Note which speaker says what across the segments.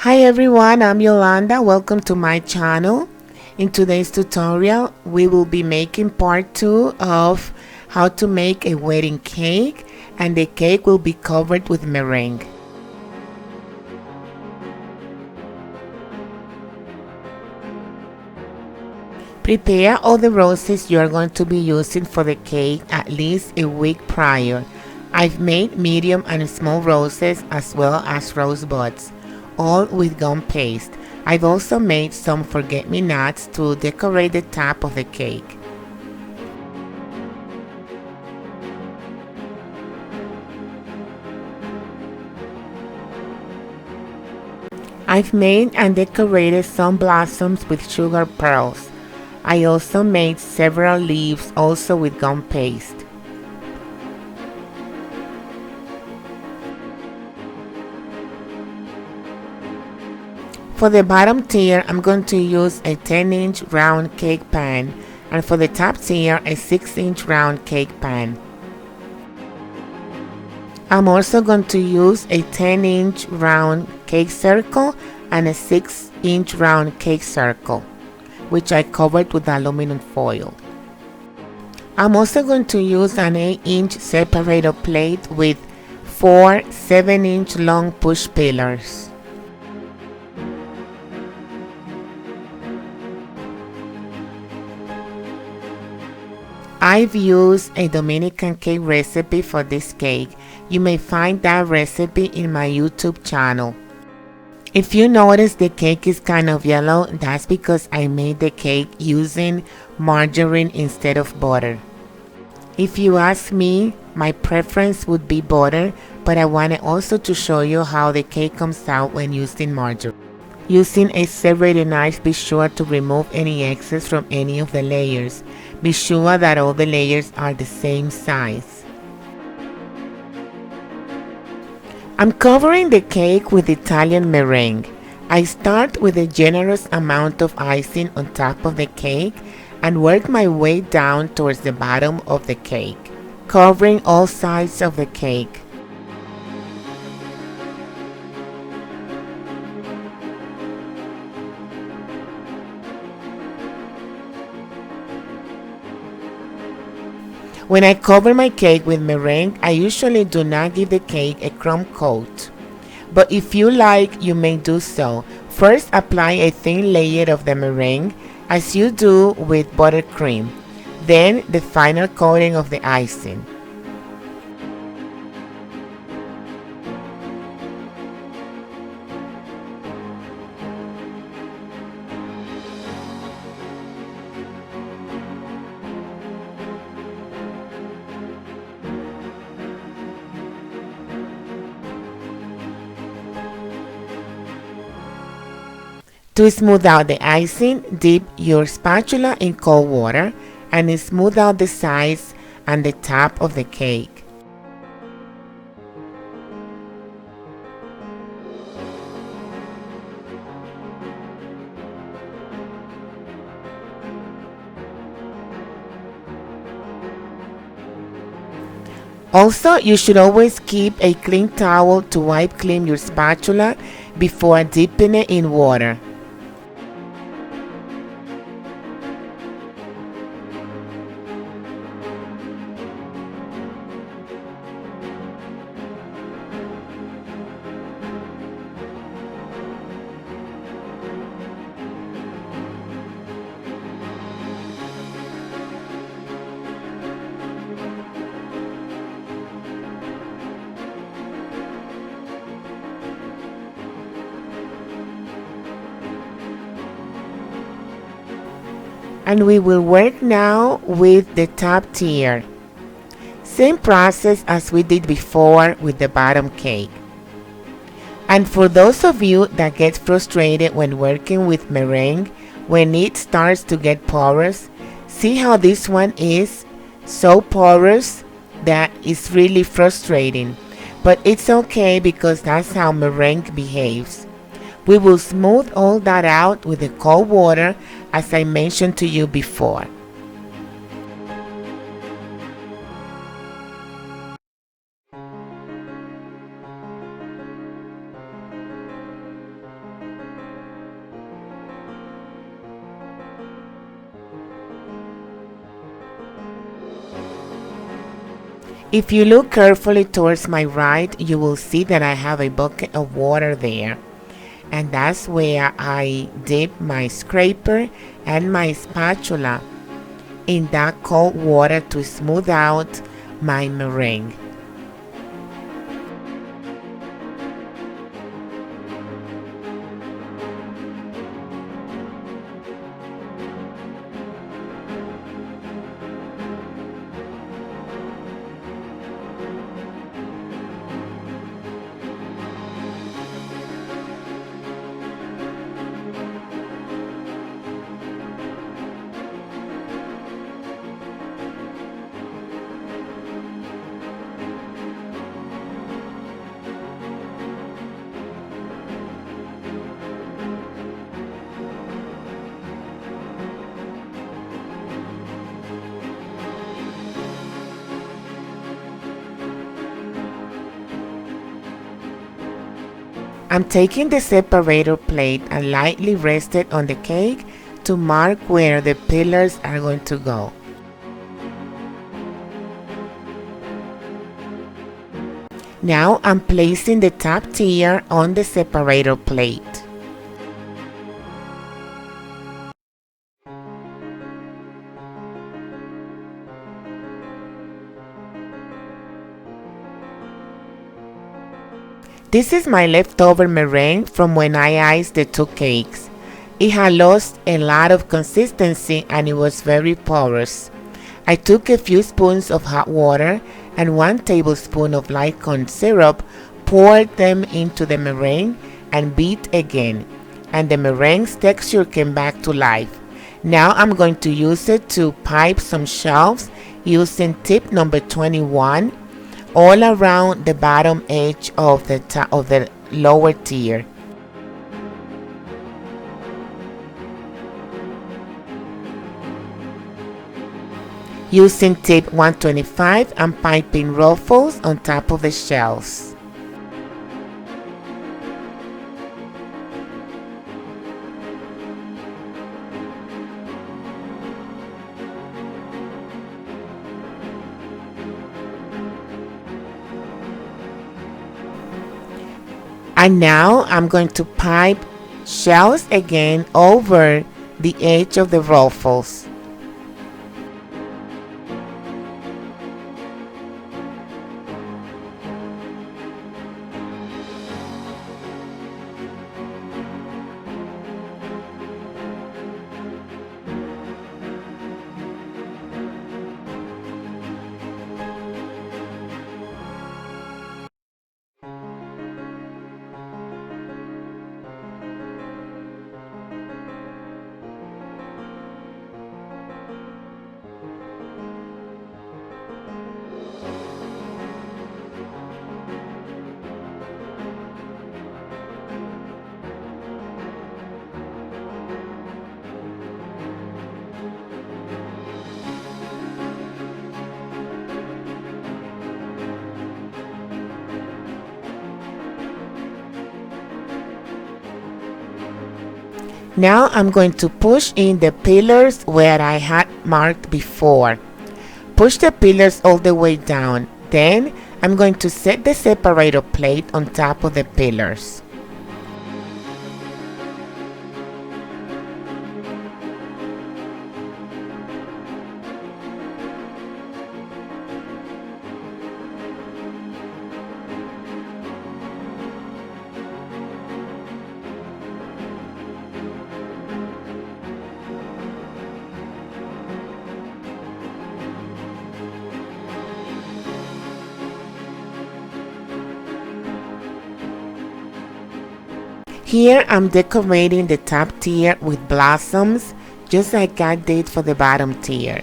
Speaker 1: Hi everyone, I'm Yolanda. Welcome to my channel. In today's tutorial, we will be making part 2 of how to make a wedding cake, and the cake will be covered with meringue. Prepare all the roses you are going to be using for the cake at least a week prior. I've made medium and small roses as well as rose buds, all with gum paste. I've also made some forget-me-nots to decorate the top of the cake. I've made and decorated some blossoms with sugar pearls. I also made several leaves also with gum paste. For the bottom tier, I'm going to use a 10-inch round cake pan, and for the top tier, a 6-inch round cake pan. I'm also going to use a 10-inch round cake circle and a 6-inch round cake circle, which I covered with aluminum foil. I'm also going to use an 8-inch separator plate with 4 7-inch long push pillars. I've used a Dominican cake recipe for this cake. You may find that recipe in my YouTube channel. If you notice the cake is kind of yellow, that's because I made the cake using margarine instead of butter. If you ask me, my preference would be butter, but I wanted also to show you how the cake comes out when using margarine. Using a separator knife, be sure to remove any excess from any of the layers. Be sure that all the layers are the same size. I'm covering the cake with Italian meringue. I start with a generous amount of icing on top of the cake and work my way down towards the bottom of the cake, covering all sides of the cake. When I cover my cake with meringue, I usually do not give the cake a crumb coat. But if you like, you may do so. First, apply a thin layer of the meringue, as you do with buttercream. Then, the final coating of the icing. To smooth out the icing, dip your spatula in cold water and smooth out the sides and the top of the cake. Also, you should always keep a clean towel to wipe clean your spatula before dipping it in water. And we will work now with the top tier. Same process as we did before with the bottom cake. And for those of you that get frustrated when working with meringue, when it starts to get porous, see how this one is so porous that it's really frustrating. But it's okay because that's how meringue behaves. We will smooth all that out with the cold water, as I mentioned to you before. If you look carefully towards my right, you will see that I have a bucket of water there. And that's where I dip my scraper and my spatula in that cold water to smooth out my meringue. I'm taking the separator plate and lightly rest it on the cake to mark where the pillars are going to go. Now I'm placing the top tier on the separator plate. This is my leftover meringue from when I iced the two cakes. It had lost a lot of consistency and it was very porous. I took a few spoons of hot water and 1 tablespoon of light corn syrup, poured them into the meringue and beat again, and the meringue's texture came back to life. Now I'm going to use it to pipe some shelves using tip number 21 all around the bottom edge of the lower tier. Using tip 125, I'm piping ruffles on top of the shells. And now I'm going to pipe shells again over the edge of the ruffles. Now I'm going to push in the pillars where I had marked before. Push the pillars all the way down. Then I'm going to set the separator plate on top of the pillars. Here I'm decorating the top tier with blossoms, just like I did for the bottom tier,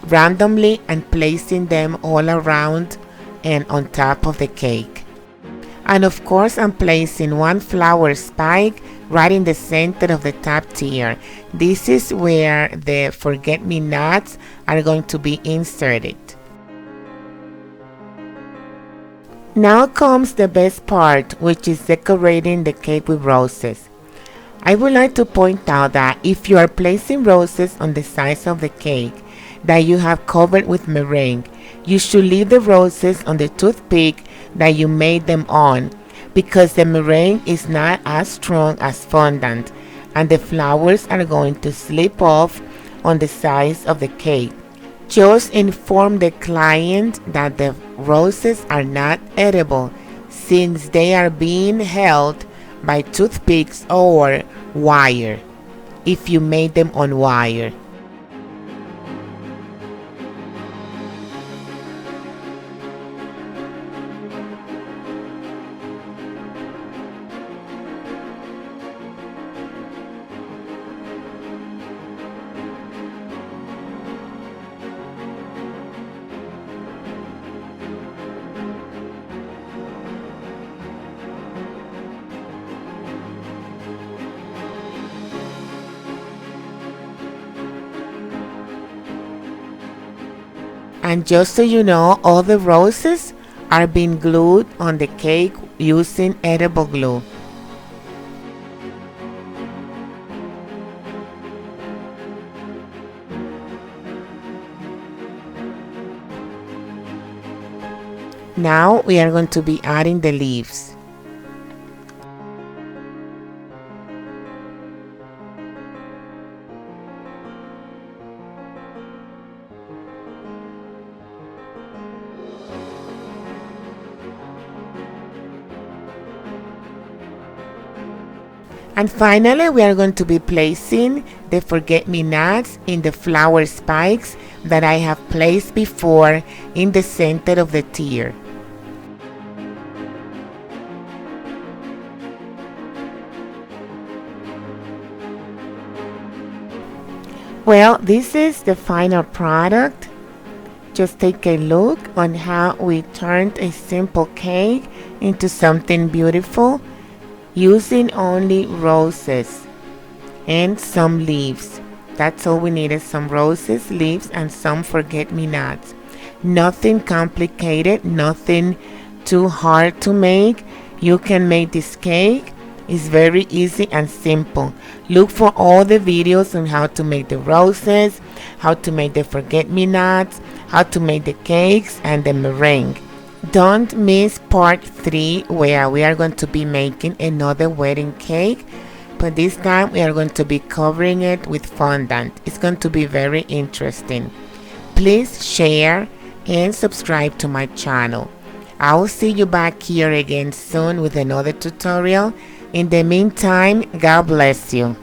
Speaker 1: randomly and placing them all around and on top of the cake. And of course I'm placing 1 flower spike right in the center of the top tier. This is where the forget-me-nots are going to be inserted. Now comes the best part, which is decorating the cake with roses. I would like to point out that if you are placing roses on the sides of the cake that you have covered with meringue, You should leave the roses on the toothpick that you made them on, because the meringue is not as strong as fondant, and the flowers are going to slip off on the sides of the cake. Just inform the client that the roses are not edible, since they are being held by toothpicks or wire, if you made them on wire. And just so you know, all the roses are being glued on the cake using edible glue. Now we are going to be adding the leaves. And finally, we are going to be placing the forget-me-nots in the flower spikes that I have placed before in the center of the tier. Well, this is the final product. Just take a look on how we turned a simple cake into something beautiful, using only roses and some leaves. That's all we needed, some roses, leaves, and some forget-me-nots. Nothing complicated, nothing too hard to make. You can make this cake. It's very easy and simple. Look for all the videos on how to make the roses, how to make the forget-me-nots, how to make the cakes and the meringue. Don't miss part 3, where we are going to be making another wedding cake, but this time we are going to be covering it with fondant. It's going to be very interesting. Please share and subscribe to my channel. I will see you back here again soon with another tutorial. In the meantime, God bless you.